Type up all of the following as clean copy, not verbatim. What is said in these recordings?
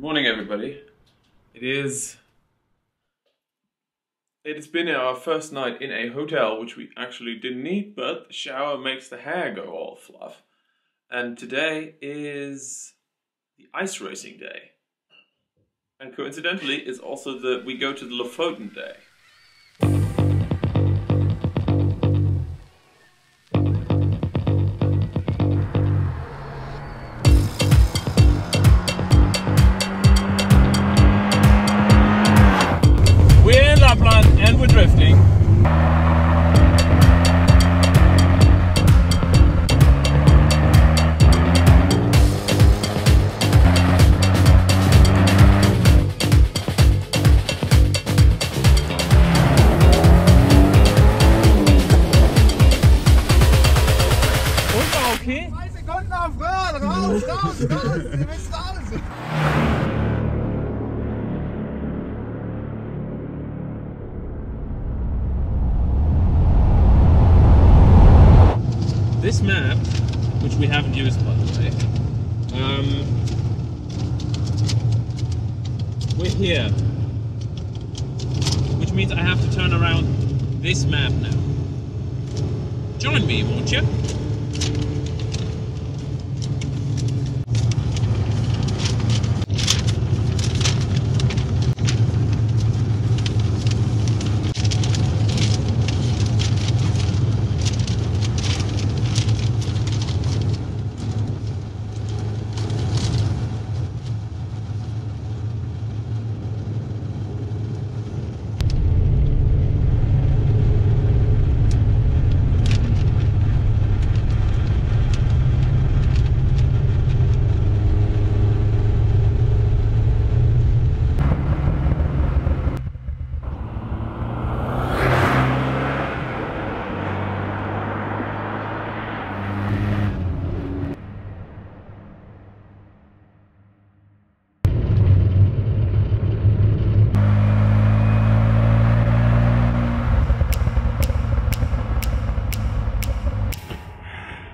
Morning, everybody. It's been our first night in a hotel, which we actually didn't need, but the shower makes the hair go all fluff. And today is the ice racing day. And coincidentally, it's also we go to the Lofoten day. And we're drifting. Okay? 2 Sekunden auf Röhren, raus, raus, raus, ihr wisst alles. This map, which we haven't used by the way, we're here, which means I have to turn around this map now. Join me, won't you?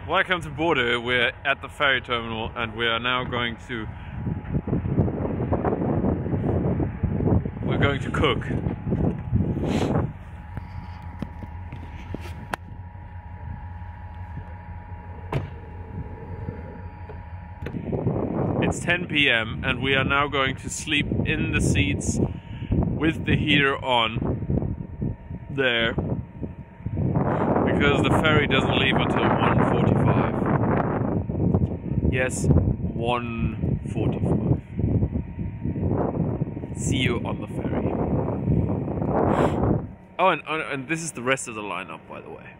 Welcome to Bordeaux. We're at the ferry terminal and we are now going to cook. It's 10 p.m. and we are now going to sleep in the seats with the heater on there because the ferry doesn't leave until 1:45. Yes, 1:45. See you on the ferry. Oh, and this is the rest of the lineup, by the way.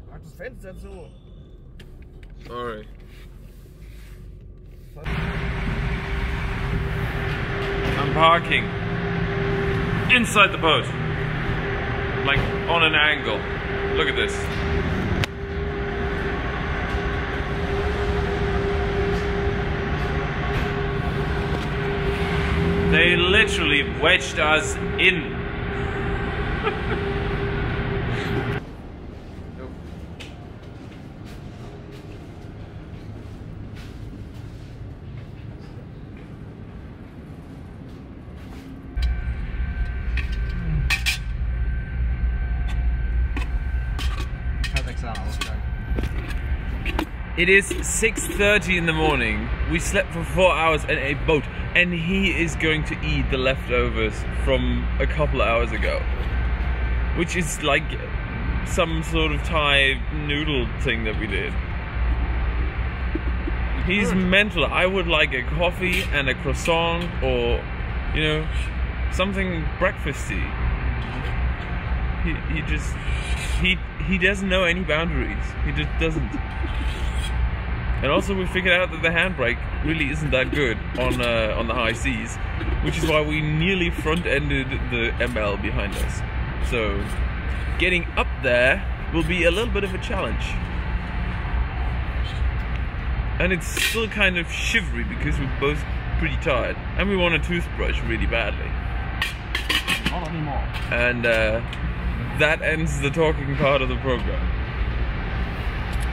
Mach das Fenster zu. Sorry. I'm parking inside the boat, like on an angle. Look at this. literally wedged us in. It is 6:30 in the morning. We slept for 4 hours in a boat, and he is going to eat the leftovers from a couple of hours ago, which is like some sort of Thai noodle thing that we did. He's mental. I would like a coffee and a croissant, or, you know, something breakfasty. He doesn't know any boundaries. He just doesn't. And also we figured out that the handbrake really isn't that good on the high seas, which is why we nearly front-ended the ML behind us. So getting up there will be a little bit of a challenge. And it's still kind of shivery because we're both pretty tired. And we want a toothbrush really badly. Not anymore. And that ends the talking part of the program.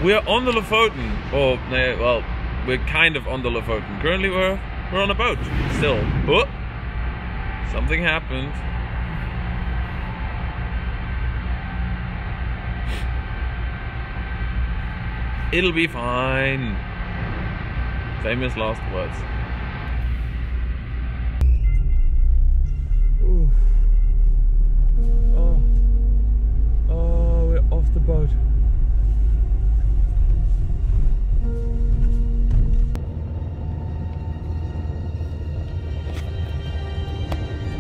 We're on the Lofoten, or well, we're kind of on the Lofoten. Currently we're on a boat, still. Oh! Something happened. It'll be fine. Famous last words. Ooh. Oh, we're off the boat.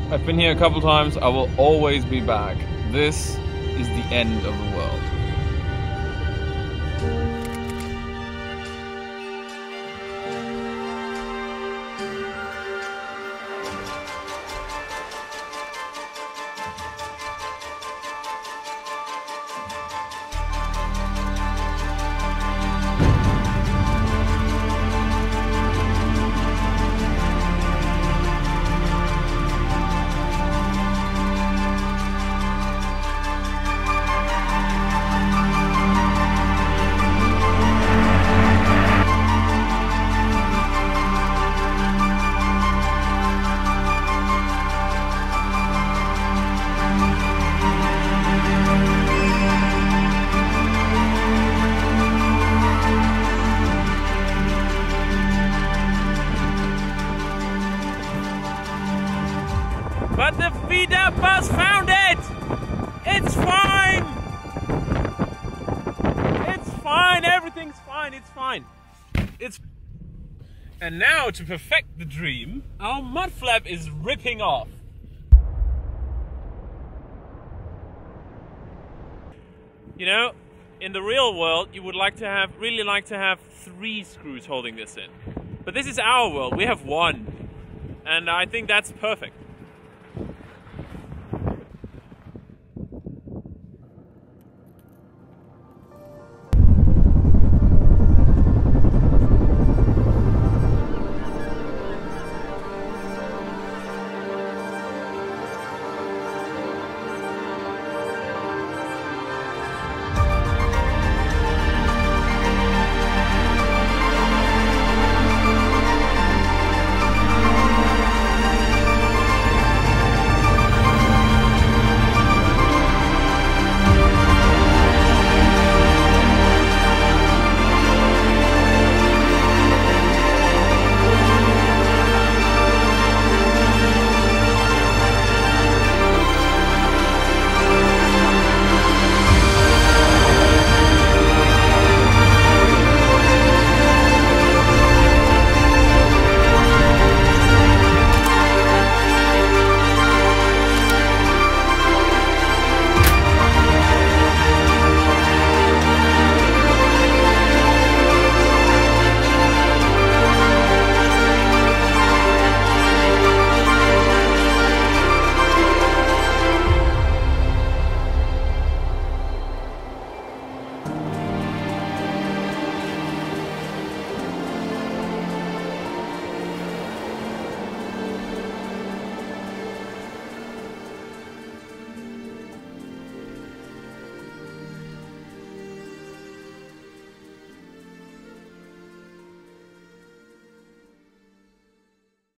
I've been here a couple times, I will always be back. This is the end of the world. But the feeder bus found it! It's fine! It's fine, everything's fine, it's fine. And now, to perfect the dream, our mud flap is ripping off. You know, in the real world, you would really like to have 3 screws holding this in. But this is our world, we have 1. And I think that's perfect.